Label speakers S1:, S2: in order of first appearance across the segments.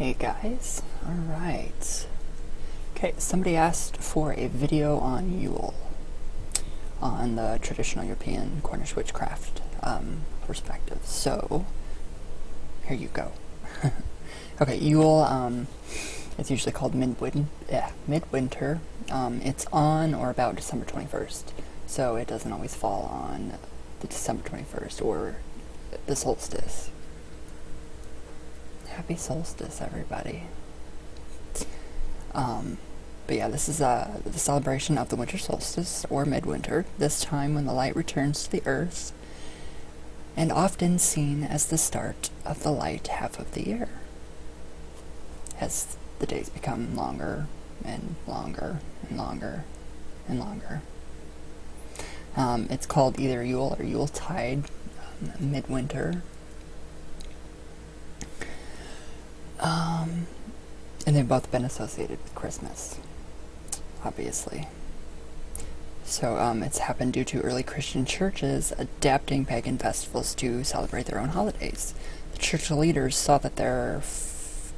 S1: Hey guys, alright. Okay, somebody asked for a video on Yule, on the traditional European Cornish witchcraft perspective. So, here you go. Okay, Yule, it's usually called midwinter. It's on or about December 21st, so it doesn't always fall on the December 21st or the solstice. Happy solstice, everybody. But yeah, this is the celebration of the winter solstice, or midwinter, this time when the light returns to the earth, and often seen as the start of the light half of the year, as the days become longer and longer and longer and longer. It's called either Yule or Yuletide, midwinter. And they've both been associated with Christmas, obviously. So it's happened due to early Christian churches adapting pagan festivals to celebrate their own holidays. The church leaders saw that their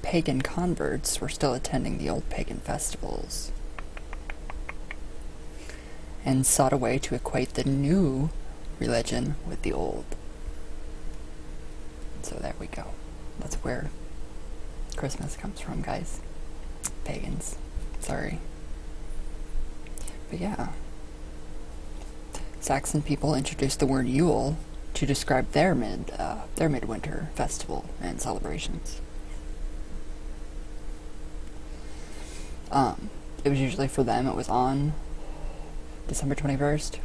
S1: pagan converts were still attending the old pagan festivals and sought a way to equate the new religion with the old. So there we go. That's where Christmas comes from, guys. Pagans. Sorry. But yeah. Saxon people introduced the word Yule to describe their midwinter festival and celebrations. It was usually for them, it was on December 21st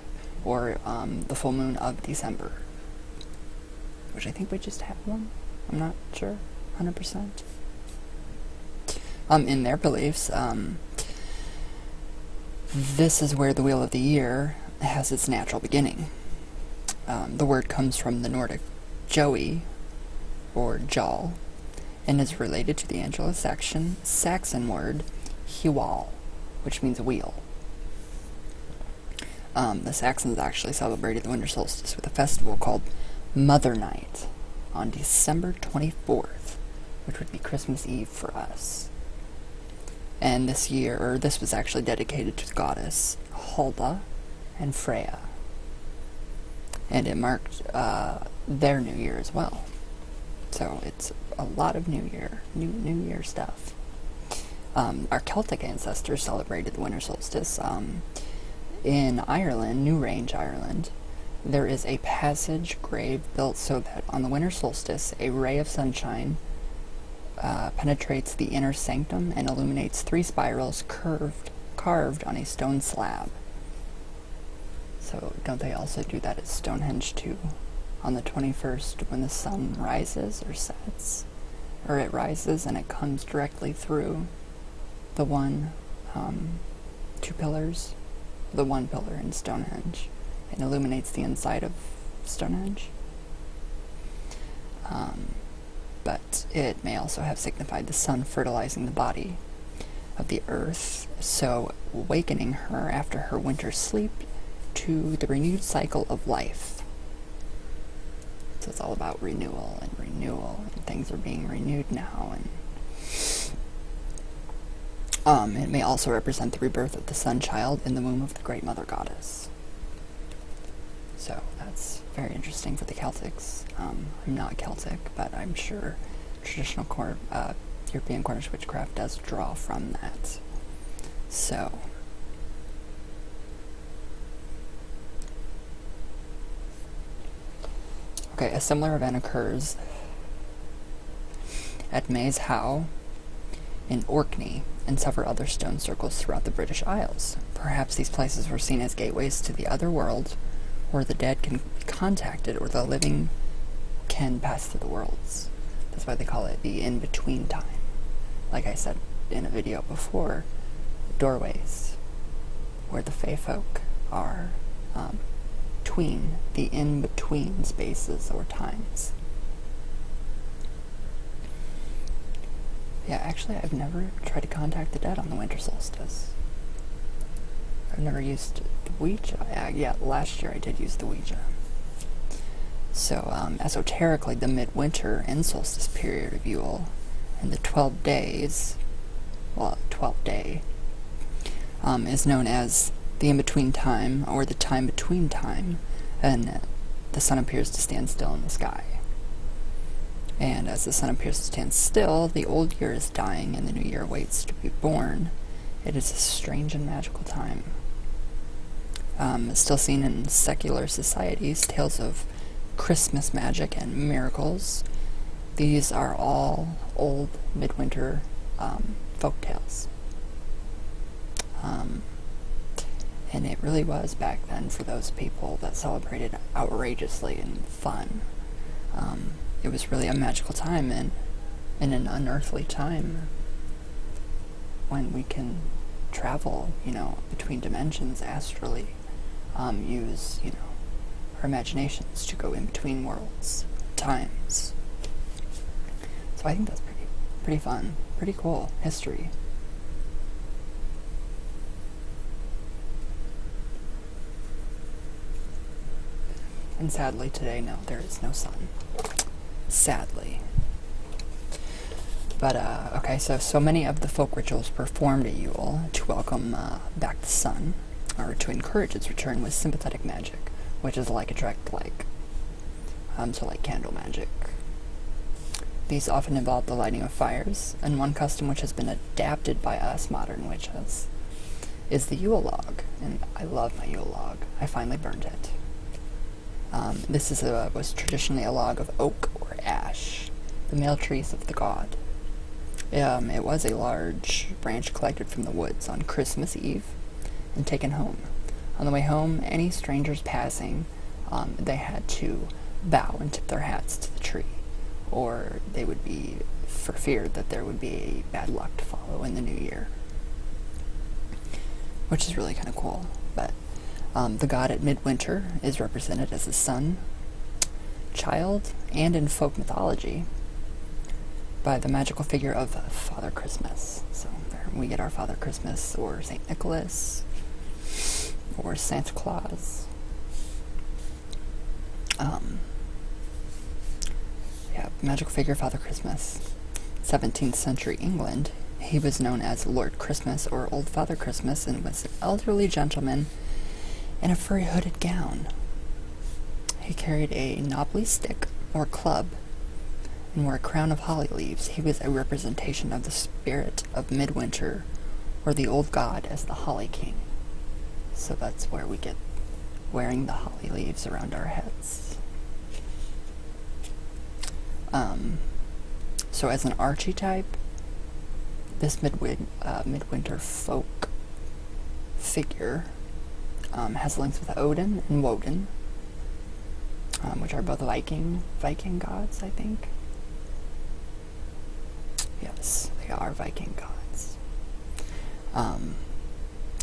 S1: or the full moon of December, which I think we just had one. I'm not sure, 100%. In their beliefs, this is where the wheel of the year has its natural beginning. The word comes from the Nordic Joey, or Jal, and is related to the Anglo-Saxon word Hewal, which means wheel. The Saxons actually celebrated the winter solstice with a festival called Mother Night on December 24th, which would be Christmas Eve for us. And this was actually dedicated to the goddess Hulda and Freya. And it marked their new year as well. So it's a lot of new year stuff. Our Celtic ancestors celebrated the winter solstice. In Ireland, Newrange, Ireland, there is a passage grave built so that on the winter solstice, a ray of sunshine penetrates the inner sanctum and illuminates 3 spirals carved on a stone slab. So don't they also do that at Stonehenge too? On the 21st, when the sun rises or sets, or it rises and it comes directly through the one pillar in Stonehenge and illuminates the inside of Stonehenge. But it may also have signified the sun fertilizing the body of the earth, so awakening her after her winter sleep to the renewed cycle of life. So it's all about renewal, and things are being renewed now. And it may also represent the rebirth of the sun child in the womb of the great mother goddess. So that's very interesting for the Celtics. I'm not Celtic, but I'm sure traditional European Cornish witchcraft does draw from that. So, okay, a similar event occurs at Maes Howe in Orkney and several other stone circles throughout the British Isles. Perhaps these places were seen as gateways to the other world, where the dead can be contacted or the living can pass through the worlds. That's why they call it the in-between time. Like I said in a video before, doorways, where the fae folk are between the in-between spaces or times. Yeah, actually I've never tried to contact the dead on the winter solstice. I've never used the Ouija. Yeah, last year I did use the Ouija. So, esoterically, the midwinter and solstice period of Yule And the 12 days, 12th day, is known as the in-between time, or the time between time, and the sun appears to stand still in the sky. And as the sun appears to stand still, the old year is dying and the new year awaits to be born. It is a strange and magical time. Still seen in secular societies, tales of Christmas magic and miracles. These are all old midwinter folk tales. And it really was back then for those people that celebrated outrageously and fun. It was really a magical time and an unearthly time when we can travel, between dimensions astrally, use, our imaginations to go in between worlds, times. So I think that's pretty fun, pretty cool history. And sadly today, no, there is no sun. Sadly. But, okay, so many of the folk rituals performed at Yule to welcome back the sun, or to encourage its return, with sympathetic magic, which is like attract like. So like candle magic. These often involve the lighting of fires, and one custom which has been adapted by us modern witches is the Yule log. And I love my Yule log. I finally burned it. This was traditionally a log of oak or ash, the male trees of the god. It was a large branch collected from the woods on Christmas Eve and taken home. On the way home, any strangers passing, they had to bow and tip their hats to the tree, or they would be, for fear that there would be bad luck to follow in the new year, which is really kind of cool. But the god at midwinter is represented as the sun, child, and in folk mythology by the magical figure of Father Christmas. So there we get our Father Christmas, or St. Nicholas, or Santa Claus. Magical figure Father Christmas. 17th century England, he was known as Lord Christmas or Old Father Christmas, and was an elderly gentleman in a furry hooded gown. He carried a knobbly stick or club and wore a crown of holly leaves. He was a representation of the spirit of midwinter, or the old god as the Holly King. So that's where we get wearing the holly leaves around our heads. So as an archetype, this midwinter folk figure has links with Odin and Woden, which are both Viking gods, I think. Yes, they are Viking gods.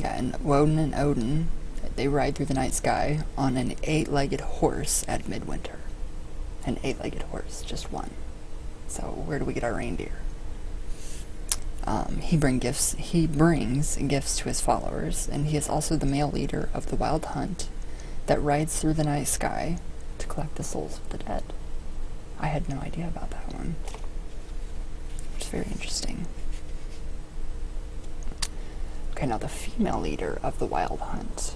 S1: And Woden and Odin, they ride through the night sky on an 8-legged horse at midwinter. An 8-legged horse, just one. So where do we get our reindeer? He brings gifts to his followers, and he is also the male leader of the wild hunt that rides through the night sky to collect the souls of the dead. I had no idea about that one, which is very interesting. Okay, now the female leader of the wild hunt.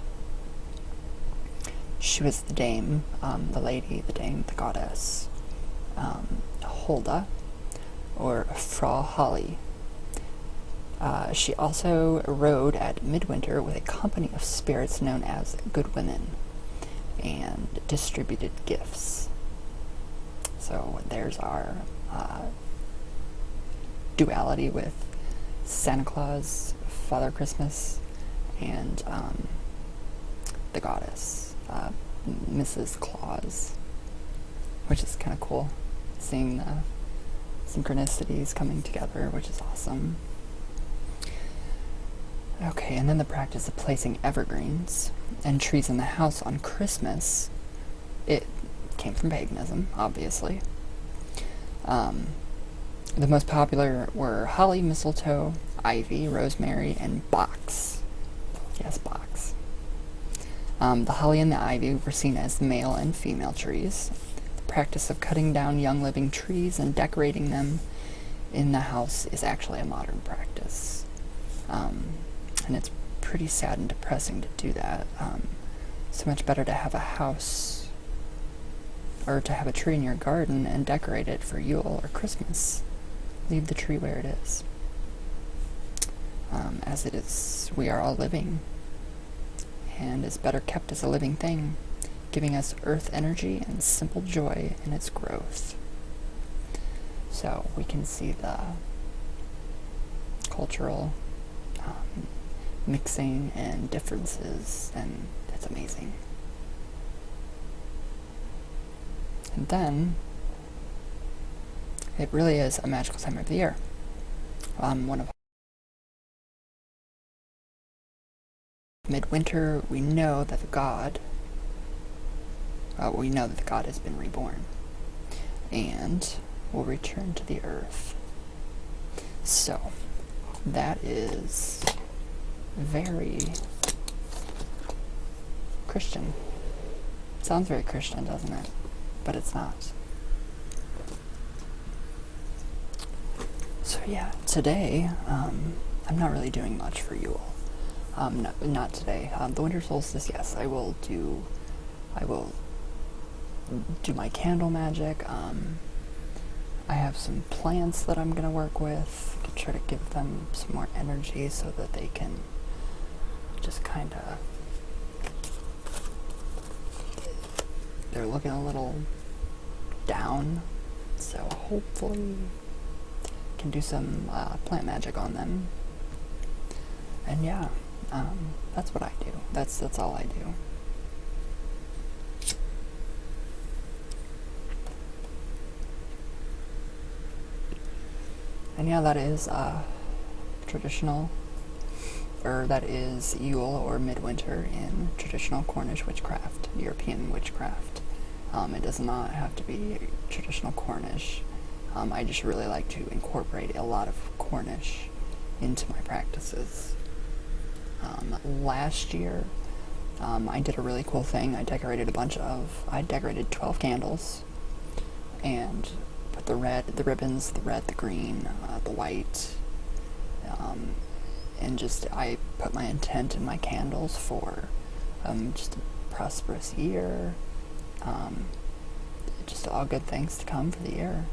S1: She was the dame, the goddess, Hulda, or Frau Holly. She also rode at midwinter with a company of spirits known as good women, and distributed gifts. So there's our duality with Santa Claus, Father Christmas, and the goddess, Mrs. Claus, which is kind of cool, seeing the synchronicities coming together, which is awesome. Okay, and then the practice of placing evergreens and trees in the house on Christmas, it came from paganism, obviously. The most popular were holly, mistletoe, ivy, rosemary, and box. Yes, box. The holly and the ivy were seen as male and female trees. The practice of cutting down young living trees and decorating them in the house is actually a modern practice. And it's pretty sad and depressing to do that. So much better to have a house, or to have a tree in your garden and decorate it for Yule or Christmas. Leave the tree where it is. As it is, we are all living, and is better kept as a living thing, giving us earth energy and simple joy in its growth. So we can see the cultural mixing and differences, and it's amazing. And then it really is a magical time of the year. One of midwinter, we know that the god has been reborn and will return to the earth. So that is very Christian. Sounds very Christian, doesn't it? But it's not. So yeah, today I'm not really doing much for Yule. Not today. The winter solstice, yes, I will do my candle magic. I have some plants that I'm gonna work with to try to give them some more energy so that they can just kind of, they're looking a little down, so hopefully can do some plant magic on them. And yeah, that's what I do. That's all I do. And yeah, that is traditional, or that is Yule or midwinter in traditional Cornish witchcraft, European witchcraft. It does not have to be traditional Cornish. I just really like to incorporate a lot of Cornish into my practices. Last year, I did a really cool thing. I decorated 12 candles, and put the ribbons, the red, the green, the white, and I put my intent in my candles for just a prosperous year, just all good things to come for the year.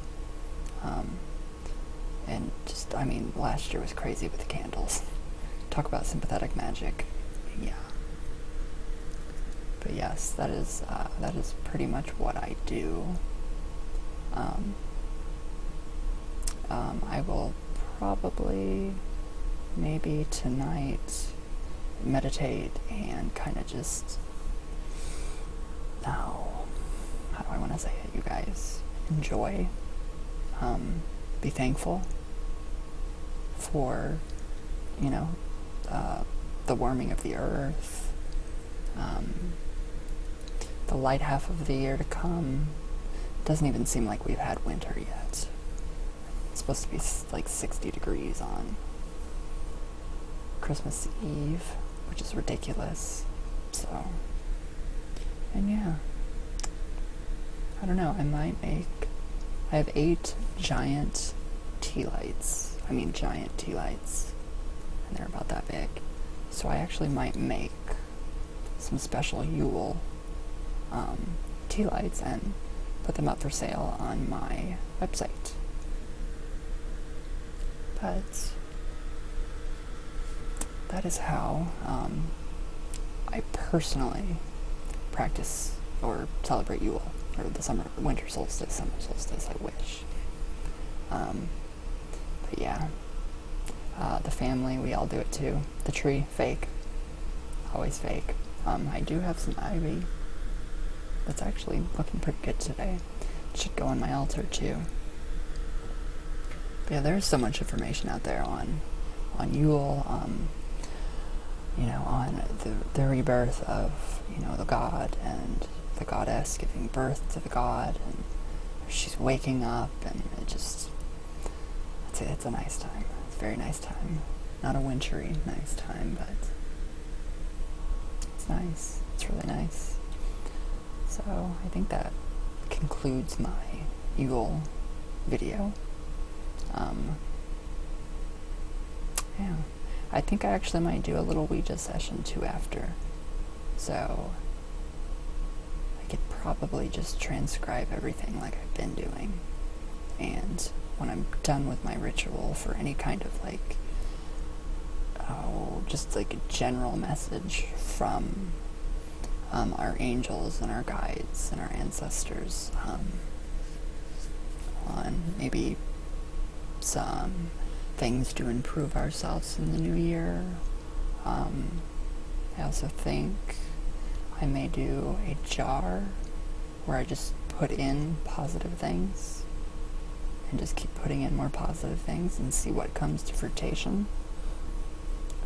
S1: And last year was crazy with the candles. Talk about sympathetic magic. Yeah. But yes, that is pretty much what I do. I will probably, maybe tonight, meditate and kind of just, how do I want to say it, you guys? Enjoy. Be thankful for, the warming of the earth, the light half of the year to come. It doesn't even seem like we've had winter yet. It's supposed to be like 60 degrees on Christmas Eve, which is ridiculous. So, and yeah, I don't know, I have 8 giant tea lights, and they're about that big. So I actually might make some special Yule tea lights and put them up for sale on my website. But that is how I personally practice or celebrate Yule, or the winter solstice, I wish. But yeah, the family, we all do it too. The tree, fake. Always fake. I do have some ivy that's actually looking pretty good today. It should go on my altar too. But yeah, there's so much information out there on Yule, on the rebirth of, the god and the goddess giving birth to the god, and she's waking up, and it's a nice time. It's a very nice time. Not a wintry nice time, but it's nice. It's really nice. So I think that concludes my Yule video. Yeah. I think I actually might do a little Ouija session too after. So I could probably just transcribe everything like I've been doing. And when I'm done with my ritual for any kind of just like a general message from our angels and our guides and our ancestors, on maybe some things to improve ourselves in the new year. I also think I may do a jar where I just put in positive things and just keep putting in more positive things and see what comes to fruition.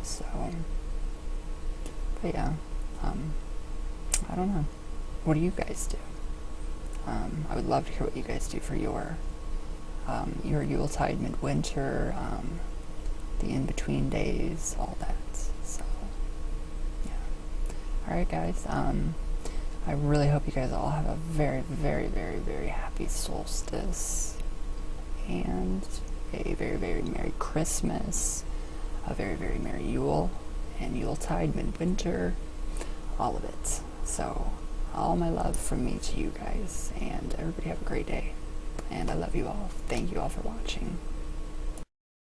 S1: So, but yeah, I don't know. What do you guys do? I would love to hear what you guys do for your Yuletide, midwinter, the in-between days, all that. So, yeah. Alright guys, I really hope you guys all have a very, very, very, very happy solstice, and a very, very Merry Christmas, a very, very Merry Yule, and Yuletide, midwinter, all of it. So, all my love from me to you guys, and everybody have a great day. And I love you all. Thank you all for watching.